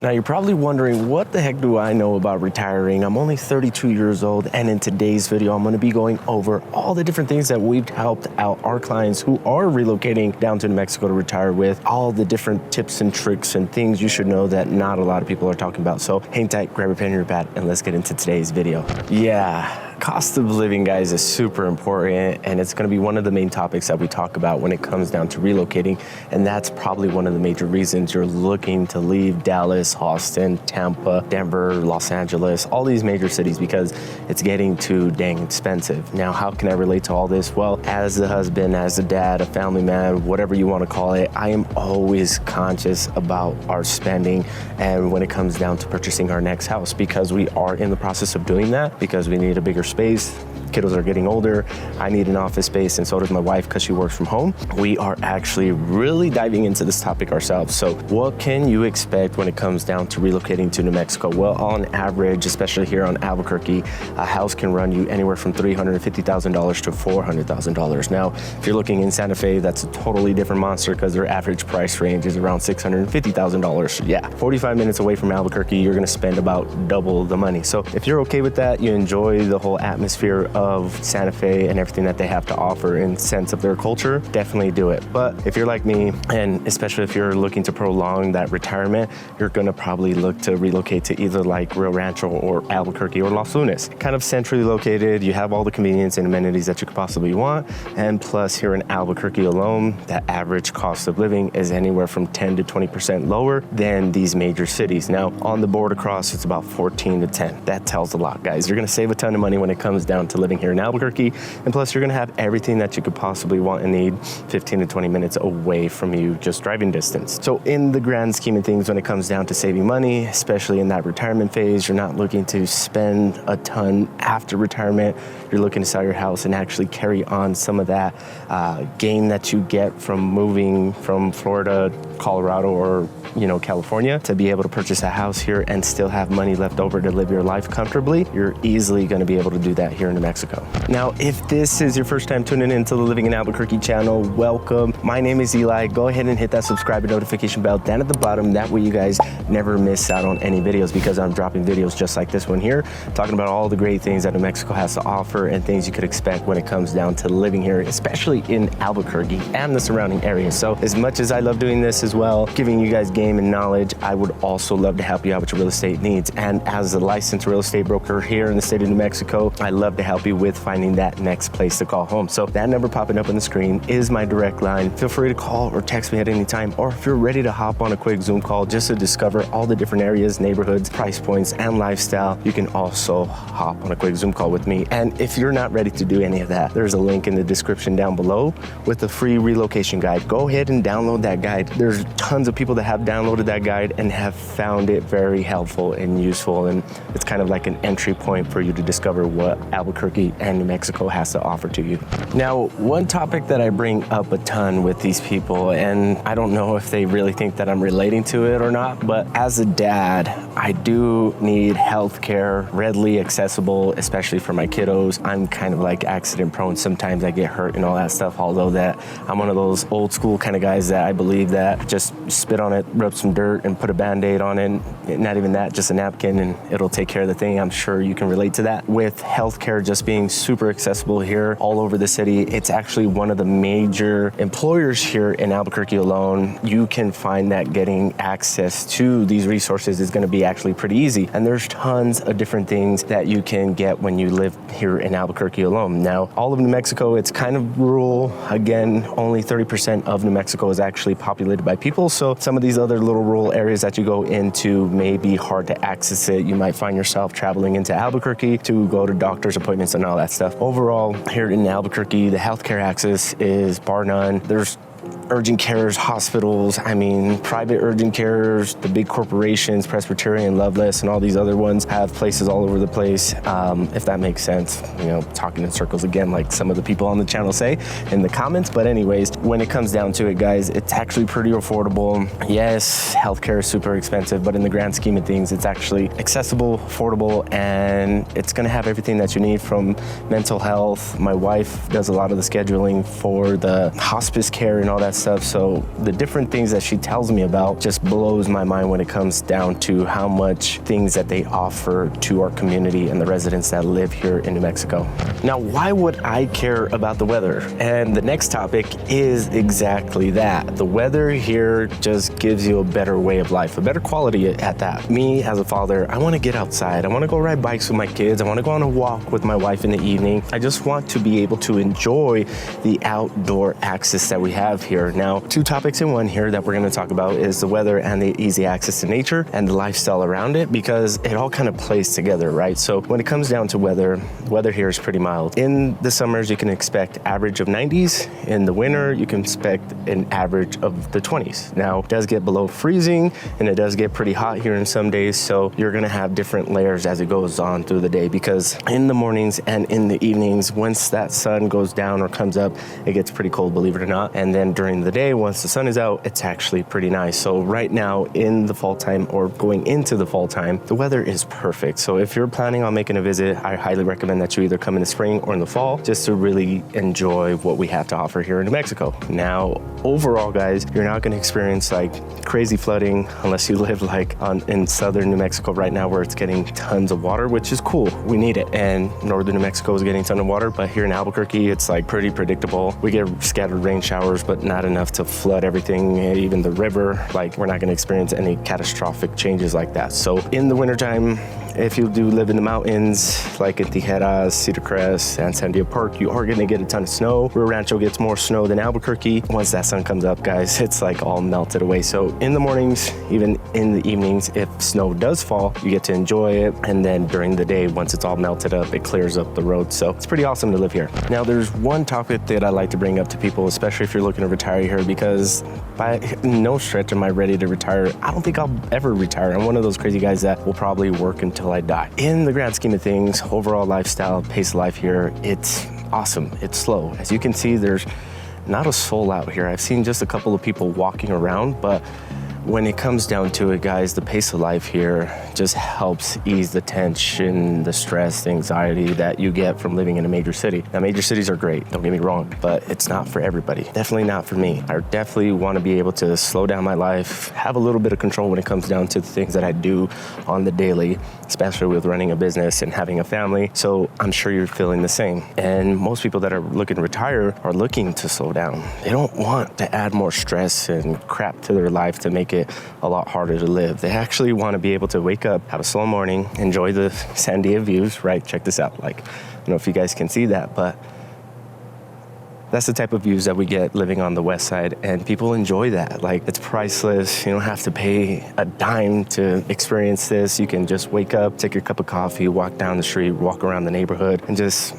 Now you're probably wondering, what the heck do I know about retiring? I'm only 32 years old, and in today's video, I'm gonna be going over all the different things that we've helped out our clients who are relocating down to New Mexico to retire with, all the different tips and tricks and things you should know that not a lot of people are talking about. So hang tight, grab a pen and your pad, and let's get into today's video. Yeah. Cost of living, guys, is super important, and it's going to be one of the main topics that we talk about when it comes down to relocating, and that's probably one of the major reasons you're looking to leave Dallas, Austin, Tampa, Denver, Los Angeles, all these major cities, because it's getting too dang expensive. Now, how can I relate to all this? Well, as a husband, as a dad, a family man, whatever you want to call it, I am always conscious about our spending and when it comes down to purchasing our next house, because we are in the process of doing that, because we need a bigger space. Kiddos are getting older. I need an office space, and so does my wife because she works from home. We are actually really diving into this topic ourselves. So what can you expect when it comes down to relocating to New Mexico? Well, on average, especially here on Albuquerque, a house can run you anywhere from $350,000 to $400,000. Now, if you're looking in Santa Fe, that's a totally different monster because their average price range is around $650,000. Yeah, 45 minutes away from Albuquerque, you're gonna spend about double the money. So if you're okay with that, you enjoy the whole atmosphere of Santa Fe and everything that they have to offer in sense of their culture, definitely do it. But if you're like me, and especially if you're looking to prolong that retirement, you're gonna probably look to relocate to either like Rio Rancho or Albuquerque or Los Lunas. Kind of centrally located, you have all the convenience and amenities that you could possibly want, and plus here in Albuquerque alone, the average cost of living is anywhere from 10 to 20% lower than these major cities. Now, on the board across, it's about 14 to 10. That tells a lot, guys. You're gonna save a ton of money when it comes down to living here in Albuquerque, and plus you're gonna have everything that you could possibly want and need 15 to 20 minutes away from you, just driving distance. So in the grand scheme of things, when it comes down to saving money, especially in that retirement phase, you're not looking to spend a ton after retirement. You're looking to sell your house and actually carry on some of that gain that you get from moving from Florida, Colorado, or California, to be able to purchase a house here and still have money left over to live your life comfortably. You're easily going to be able to do that here in New Mexico. Now, if this is your first time tuning into the Living in Albuquerque channel, welcome. My name is Eli. Go ahead and hit that subscribe and notification bell down at the bottom. That way you guys never miss out on any videos, because I'm dropping videos just like this one here, talking about all the great things that New Mexico has to offer and things you could expect when it comes down to living here, especially in Albuquerque and the surrounding areas. So as much as I love doing this as well, giving you guys game and knowledge, I would also love to help you out with your real estate needs. And as a licensed real estate broker here in the state of New Mexico, I love to help you with finding that next place to call home. So that number popping up on the screen is my direct line. Feel free to call or text me at any time, or if you're ready to hop on a quick Zoom call just to discover all the different areas, neighborhoods, price points, and lifestyle, you can also hop on a quick Zoom call with me. And if you're not ready to do any of that, there's a link in the description down below with the free relocation guide. Go ahead and download that guide. There's tons of people that have downloaded that guide and have found it very helpful and useful, and it's kind of like an entry point for you to discover what Albuquerque and New Mexico has to offer to you. Now, one topic that I bring up a ton with these people, and I don't know if they really think that I'm relating to it or not, but as a dad, I do need healthcare readily accessible, especially for my kiddos. I'm kind of like accident prone. Sometimes I get hurt and all that stuff, although that I'm one of those old school kind of guys that I believe that just spit on it, rub some dirt, and put a Band-Aid on it. Not even that, just a napkin, and it'll take care of the thing. I'm sure you can relate to that. With healthcare just being super accessible here all over the city, it's actually one of the major employers here in Albuquerque alone. You can find that getting access to these resources is going to be actually pretty easy. And there's tons of different things that you can get when you live here in Albuquerque alone. Now, all of New Mexico, it's kind of rural. Again, only 30% of New Mexico is actually populated by people. So some of these other little rural areas that you go into may be hard to access it. You might find yourself traveling into Albuquerque to go to doctor's appointments and all that stuff. Overall, here in Albuquerque, the healthcare access is bar none. There's urgent cares, hospitals, private urgent cares, the big corporations, Presbyterian, Loveless, and all these other ones have places all over the place, if that makes sense. Talking in circles again, like some of the people on the channel say in the comments. But anyways, when it comes down to it, guys, it's actually pretty affordable. Yes, healthcare is super expensive, but in the grand scheme of things, it's actually accessible, affordable, and it's gonna have everything that you need from mental health. My wife does a lot of the scheduling for the hospice care and all that stuff. So the different things that she tells me about just blows my mind when it comes down to how much things that they offer to our community and the residents that live here in New Mexico. Now, why would I care about the weather? And the next topic is exactly that. The weather here just gives you a better way of life, a better quality at that. Me as a father, I want to get outside. I want to go ride bikes with my kids. I want to go on a walk with my wife in the evening. I just want to be able to enjoy the outdoor access that we have here. Now, two topics in one here that we're going to talk about is the weather and the easy access to nature and the lifestyle around it, because it all kind of plays together, right? So when it comes down to weather here is pretty mild. In the summers, you can expect average of 90s. In the winter, you can expect an average of the 20s. Now, it does get below freezing and it does get pretty hot here in some days, so you're gonna have different layers as it goes on through the day, because in the mornings and in the evenings, once that sun goes down or comes up, it gets pretty cold, believe it or not. And then during the day, once the sun is out, it's actually pretty nice. So right now in the fall time or going into the fall time, the weather is perfect. So if you're planning on making a visit, I highly recommend that you either come in the spring or in the fall just to really enjoy what we have to offer here in New Mexico. Now, overall, guys, you're not going to experience like crazy flooding unless you live like in southern New Mexico right now, where it's getting tons of water, which is cool. We need it. And northern New Mexico is getting a ton of water, but here in Albuquerque, it's like pretty predictable. We get scattered rain showers, but not enough to flood everything, even the river. Like, we're not going to experience any catastrophic changes like that. So in the wintertime, if you do live in the mountains, like in Tijeras, Cedar Crest, and Sandia Park, you are gonna get a ton of snow. Rio Rancho gets more snow than Albuquerque. Once that sun comes up, guys, it's like all melted away. So in the mornings, even in the evenings, if snow does fall, you get to enjoy it. And then during the day, once it's all melted up, it clears up the road. So it's pretty awesome to live here. Now, there's one topic that I like to bring up to people, especially if you're looking to retire here, because by no stretch am I ready to retire. I don't think I'll ever retire. I'm one of those crazy guys that will probably work until I die. In the grand scheme of things, overall lifestyle, pace of life here, it's awesome. It's slow. As you can see, there's not a soul out here. I've seen just a couple of people walking around, but when it comes down to it, guys, the pace of life here just helps ease the tension, the stress, the anxiety that you get from living in a major city. Now, major cities are great, don't get me wrong, but it's not for everybody. Definitely not for me. I definitely want to be able to slow down my life, have a little bit of control when it comes down to the things that I do on the daily, especially with running a business and having a family. So I'm sure you're feeling the same. And most people that are looking to retire are looking to slow down. They don't want to add more stress and crap to their life to make it a lot harder to live. They actually want to be able to wake up, have a slow morning, enjoy the Sandia views, right? Check this out. Like, I don't know if you guys can see that, but that's the type of views that we get living on the west side, and people enjoy that. Like, it's priceless. You don't have to pay a dime to experience this. You can just wake up, take your cup of coffee, walk down the street, walk around the neighborhood, and just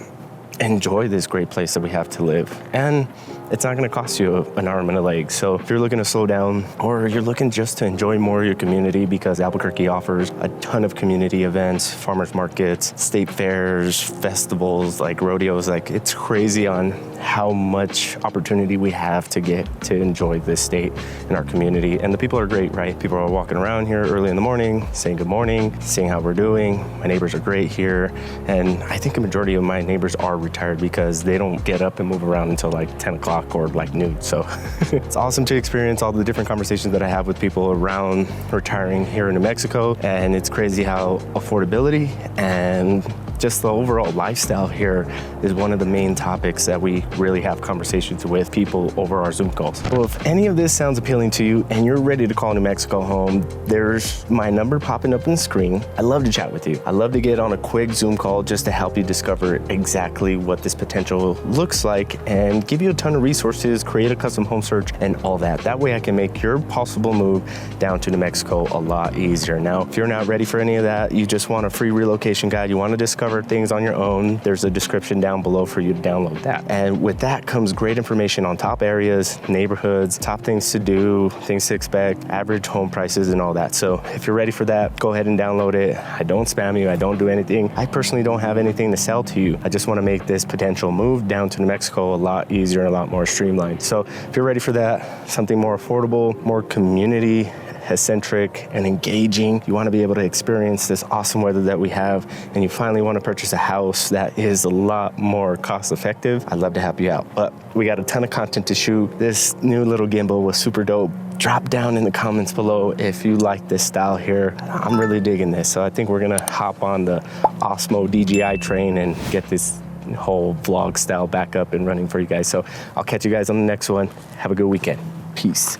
enjoy this great place that we have to live. And it's not going to cost you an arm and a leg. So if you're looking to slow down, or you're looking just to enjoy more of your community, because Albuquerque offers a ton of community events, farmers markets, state fairs, festivals, like rodeos. Like, it's crazy on how much opportunity we have to get to enjoy this state and our community. And the people are great, right? People are walking around here early in the morning, saying good morning, seeing how we're doing. My neighbors are great here. And I think a majority of my neighbors are retired, because they don't get up and move around until like 10 o'clock or like noon. So it's awesome to experience all the different conversations that I have with people around retiring here in New Mexico. And it's crazy how affordability and just the overall lifestyle here is one of the main topics that we really have conversations with people over our Zoom calls. Well, if any of this sounds appealing to you and you're ready to call New Mexico home, there's my number popping up on the screen. I'd love to chat with you. I'd love to get on a quick Zoom call just to help you discover exactly what this potential looks like and give you a ton of resources, create a custom home search, and all that. That way I can make your possible move down to New Mexico a lot easier. Now, if you're not ready for any of that, you just want a free relocation guide, you want to discover things on your own, there's a description down below for you to download that. And with that comes great information on top areas, neighborhoods, top things to do, things to expect, average home prices, and all that. So if you're ready for that, go ahead and download it. I don't spam you, I don't do anything. I personally don't have anything to sell to you. I just want to make this potential move down to New Mexico a lot easier and a lot more streamlined. So if you're ready for that, something more affordable, more community eccentric and engaging, you want to be able to experience this awesome weather that we have, and you finally want to purchase a house that is a lot more cost effective, I'd love to help you out. But we got a ton of content to shoot. This new little gimbal was super dope. Drop down in the comments below if you like this style here. I'm really digging this, so I think we're gonna hop on the Osmo DJI train and get this whole vlog style back up and running for you guys. So I'll catch you guys on the next one. Have a good weekend. Peace.